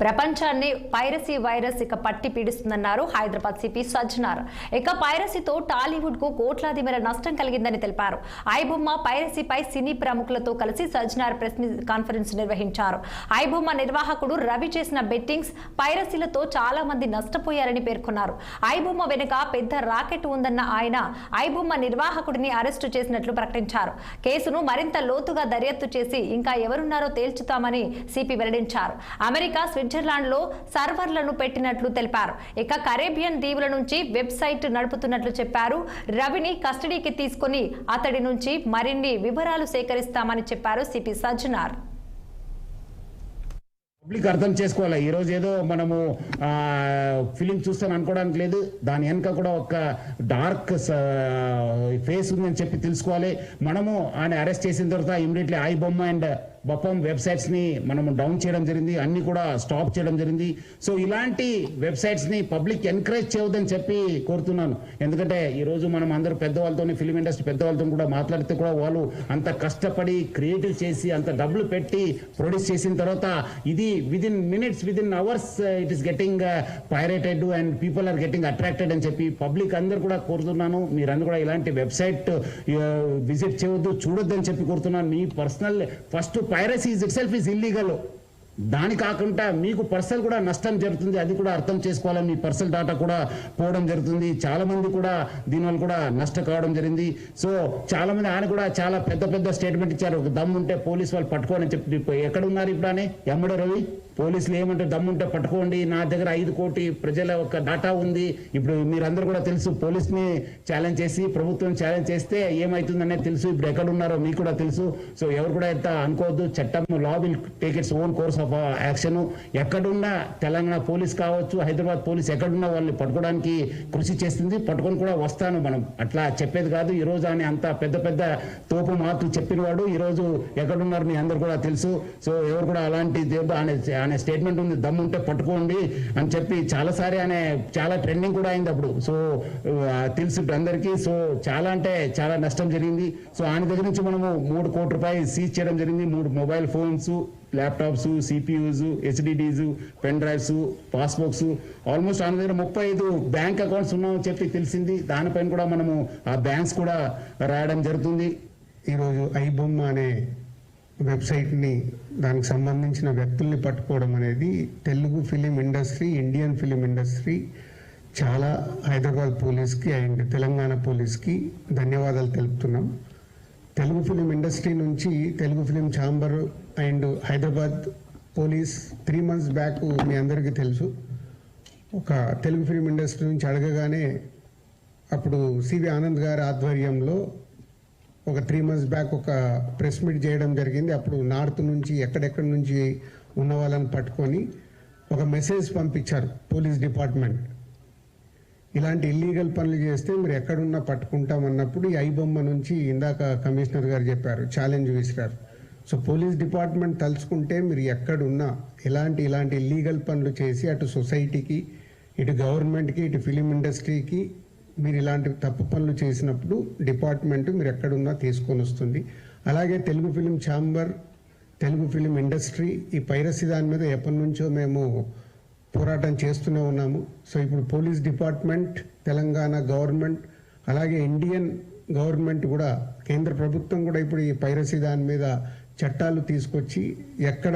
ప్రపంచాన్ని piracy virus ఇక పట్టి పీడిస్తుందన్నారు హైదరాబాద్ సిపి సజ్జనార్. ఇక పైరసీతో టాలీవుడ్ కు కోట్లాది మేర నష్టం కలిగిందని తెలిపారు. ఐబొమ్మ పైరసీపై సినీ ప్రముఖులతో కలిసి సజ్జనార్ ప్రెస్ కాన్ఫరెన్స్ నిర్వహించారు. ఐబొమ్మ నిర్వాహకుడు రవి చేసిన బెట్టింగ్స్ పైరసీలతో చాలా మంది నష్టపోయారని పేర్కొన్నారు. ఐబొమ్మ వెనుక పెద్ద రాకెట్ ఉందన్న ఆయన ఐబొమ్మ నిర్వాహకుడిని అరెస్టు చేసినట్లు ప్రకటించారు. కేసును మరింత లోతుగా దర్యాప్తు చేసి ఇంకా ఎవరున్నారో తేల్చుతామని సిపి వెల్లడించారు. అమెరికా స్విట్జర్లాండ్ లో సర్వర్లను పెట్టినట్లు తెలిపారు. ఇక కరేబియన్ దీవుల నుంచి వెబ్సైట్ నడుపుతున్నట్లు చెప్పారు. రవిని కస్టడీకి తీసుకుని అతడి నుంచి మరిన్ని వివరాలు సేకరిస్తామని చెప్పారు సిపి సజ్జనార్. పబ్లిక్ అర్థం చేసుకోవాలి. ఈరోజు ఏదో మనము ఫిలిం చూస్తాను అనుకోవడానికి లేదు. దాని వెనుక కూడా ఒక డార్క్ ఫేస్ ఉందని చెప్పి తెలుసుకోవాలి. మనము ఆయన అరెస్ట్ చేసిన తర్వాత ఇమీడియట్లీ ఐబొమ్మ అండ్ బొప్పం వెబ్సైట్స్ని మనము డౌన్ చేయడం జరిగింది, అన్ని కూడా స్టాప్ చేయడం జరిగింది. సో ఇలాంటి వెబ్సైట్స్ని పబ్లిక్ ఎంకరేజ్ చేయవద్దని చెప్పి కోరుతున్నాను. ఎందుకంటే ఈరోజు మనం అందరూ పెద్దవాళ్ళతో, ఫిలిం ఇండస్ట్రీ పెద్దవాళ్ళతో కూడా మాట్లాడితే కూడా వాళ్ళు అంత కష్టపడి క్రియేటివ్ చేసి అంత డబ్బులు పెట్టి ప్రొడ్యూస్ చేసిన తర్వాత ఇది within minutes, within hours it is getting pirated and people are getting attracted అని చెప్పి పబ్లిక్ అందరు కూడా కోరుతున్నాను. మీరందరూ కూడా ఇలాంటి వెబ్సైట్ విజిట్ చేయవద్దు, చూడొద్దు అని చెప్పి కోరుతున్నాను. మీ personal first piracy itself is illegal. దాని కాకుండా మీకు పర్సనల్ కూడా నష్టం జరుగుతుంది, అది కూడా అర్థం చేసుకోవాలి. మీ పర్సనల్ డేటా కూడా పోవడం జరుగుతుంది. చాలా మంది కూడా దీనివల్ల కూడా నష్టం కావడం జరిగింది. సో చాలా మంది ఆయన కూడా చాలా పెద్ద పెద్ద స్టేట్మెంట్ ఇచ్చారు. దమ్ముంటే పోలీసు వాళ్ళు పట్టుకోని చెప్పి ఎక్కడ ఉన్నారు ఇప్పుడు అని ఎమ్మడే రవి పోలీసులు ఏమంటే దమ్ముంటే పట్టుకోండి, నా దగ్గర 5 కోటి ప్రజల ఒక డేటా ఉంది. ఇప్పుడు మీరందరూ కూడా తెలుసు, పోలీస్ని ఛాలెంజ్ చేసి ప్రభుత్వం ఛాలెంజ్ చేస్తే ఏమవుతుందనేది తెలుసు. ఇప్పుడు ఎక్కడ ఉన్నారో మీకు కూడా తెలుసు. సో ఎవరు కూడా ఎంత అనుకోవద్దు. చట్టం law will take its own course of action. ఎక్కడున్నా తెలంగాణ పోలీస్ కావచ్చు, హైదరాబాద్ పోలీస్ ఎక్కడున్నా వాళ్ళని పట్టుకోవడానికి కృషి చేస్తుంది. పట్టుకొని కూడా వస్తాను. మనం అట్లా చెప్పేది కాదు. ఈ రోజు ఆయన అంత పెద్ద పెద్ద తోపు మాటలు చెప్పిన వాడు ఈ రోజు ఎక్కడున్నారు మీ అందరు కూడా తెలుసు. సో ఎవరు కూడా అలాంటి ఆయన స్టేట్మెంట్ ఉంది, దమ్ముంటే పట్టుకోండి అని చెప్పి చాలాసారి ఆయన చాలా ట్రెండింగ్ కూడా అయింది అప్పుడు. సో తెలుసు అందరికీ. సో చాలా అంటే చాలా నష్టం జరిగింది. సో ఆయన దగ్గర నుంచి మనము 3 కోట్ల రూపాయలు సీజ్ చేయడం జరిగింది. 3 mobile phones, laptops, CPUs, HDDs, pen drives, passbooks, almost ఆయన దగ్గర 35 బ్యాంక్ అకౌంట్స్ ఉన్నామని చెప్పి తెలిసింది. దానిపైన కూడా మనము ఆ బ్యాంక్స్ కూడా రాయడం జరుగుతుంది. ఈరోజు ఐబొమ్మ అనే వెబ్సైట్ని, దానికి సంబంధించిన వ్యక్తుల్ని పట్టుకోవడం అనేది Telugu film industry, Indian film industry చాలా హైదరాబాద్ పోలీస్కి అండ్ తెలంగాణ పోలీస్కి ధన్యవాదాలు తెలుపుతున్నాం. తెలుగు ఫిలిం ఇండస్ట్రీ నుంచి Telugu film chamber and Hyderabad police 3 months back మీ అందరికీ తెలుసు, ఒక తెలుగు ఫిలిం ఇండస్ట్రీ నుంచి అడగగానే అప్పుడు సివి ఆనంద్ గారి ఆధ్వర్యంలో ఒక 3 months బ్యాక్ ఒక ప్రెస్ మీట్ చేయడం జరిగింది. అప్పుడు నార్త్ నుంచి ఎక్కడెక్కడి నుంచి ఉన్న వాళ్ళని పట్టుకొని ఒక మెసేజ్ పంపించారు పోలీస్ డిపార్ట్మెంట్. ఇలాంటి ఇల్లీగల్ పనులు చేస్తే మీరు ఎక్కడున్నా పట్టుకుంటామన్నప్పుడు ఈ ఐబొమ్మ నుంచి ఇందాక కమిషనర్ గారు చెప్పారు, ఛాలెంజ్ విసిరారు. సో పోలీస్ డిపార్ట్మెంట్ తలుచుకుంటే మీరు ఎక్కడున్నా ఇలాంటి ఇల్లీగల్ పనులు చేసి అటు సొసైటీకి, ఇటు గవర్నమెంట్కి, ఇటు ఫిలిం ఇండస్ట్రీకి మీరు ఇలాంటి తప్పు పనులు చేసినప్పుడు డిపార్ట్మెంట్ మీరు ఎక్కడున్నా తీసుకొని వస్తుంది. అలాగే Telugu film chamber, Telugu film industry ఈ పైరసీ దాని మీద ఎప్పటి నుంచో మేము పోరాటం చేస్తూనే ఉన్నాము. సో ఇప్పుడు పోలీస్ డిపార్ట్మెంట్, తెలంగాణ గవర్నమెంట్, అలాగే ఇండియన్ గవర్నమెంట్ కూడా, కేంద్ర ప్రభుత్వం కూడా ఇప్పుడు ఈ పైరసీ దాని మీద చట్టాలు తీసుకొచ్చి ఎక్కడ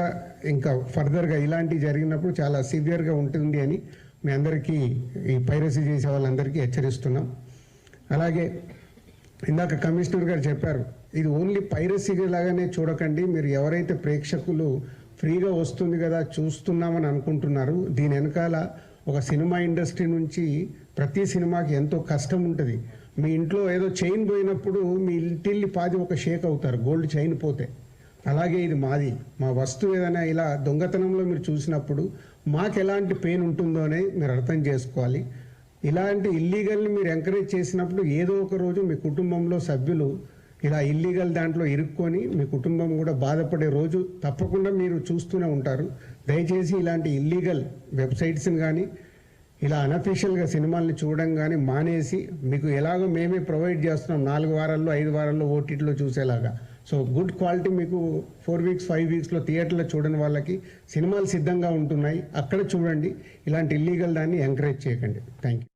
ఇంకా ఫర్దర్గా ఇలాంటివి జరిగినప్పుడు చాలా సివియర్గా ఉంటుంది అని మీ అందరికీ, ఈ పైరసీ చేసే వాళ్ళందరికీ హెచ్చరిస్తున్నాం. అలాగే ఇందాక కమిషనర్ గారు చెప్పారు, ఇది ఓన్లీ పైరసీ లాగానే చూడకండి. మీరు ఎవరైతే ప్రేక్షకులు ఫ్రీగా వస్తుంది కదా చూస్తున్నామని అనుకుంటున్నారు, దీని వెనకాల ఒక సినిమా ఇండస్ట్రీ నుంచి ప్రతి సినిమాకి ఎంతో కష్టం ఉంటుంది. మీ ఇంట్లో ఏదో చైన్ పోయినప్పుడు మీ ఇంటిల్లి పాది ఒక షేక్ అవుతారు, గోల్డ్ చైన్ పోతే. అలాగే ఇది మాది, మా వస్తువు ఏదైనా ఇలా దొంగతనంలో మీరు చూసినప్పుడు మాకు ఎలాంటి పెయిన్ ఉంటుందోనే మీరు అర్థం చేసుకోవాలి. ఇలాంటి ఇల్లీగల్ని మీరు ఎంకరేజ్ చేసినప్పుడు ఏదో ఒక రోజు మీ కుటుంబంలో సభ్యులు ఇలా ఇల్లీగల్ దాంట్లో ఇరుక్కొని మీ కుటుంబం కూడా బాధపడే రోజు తప్పకుండా మీరు చూస్తూనే ఉంటారు. దయచేసి ఇలాంటి ఇల్లీగల్ వెబ్సైట్స్ని కానీ ఇలా అనఫీషియల్గా సినిమాల్ని చూడడం కానీ మానేసి, మీకు ఎలాగో మేమే ప్రొవైడ్ చేస్తున్నాం 4 వారాల్లో 5 వారాల్లో ఓటీటీలో చూసేలాగా, సో గుడ్ క్వాలిటీ మీకు 4 వీక్స్ 5 వీక్స్లో థియేటర్లో చూడని వాళ్ళకి సినిమాలు సిద్ధంగా ఉంటున్నాయి, అక్కడ చూడండి. ఇలాంటి ఇల్లీగల్ దాన్ని ఎంకరేజ్ చేయకండి. Thank you.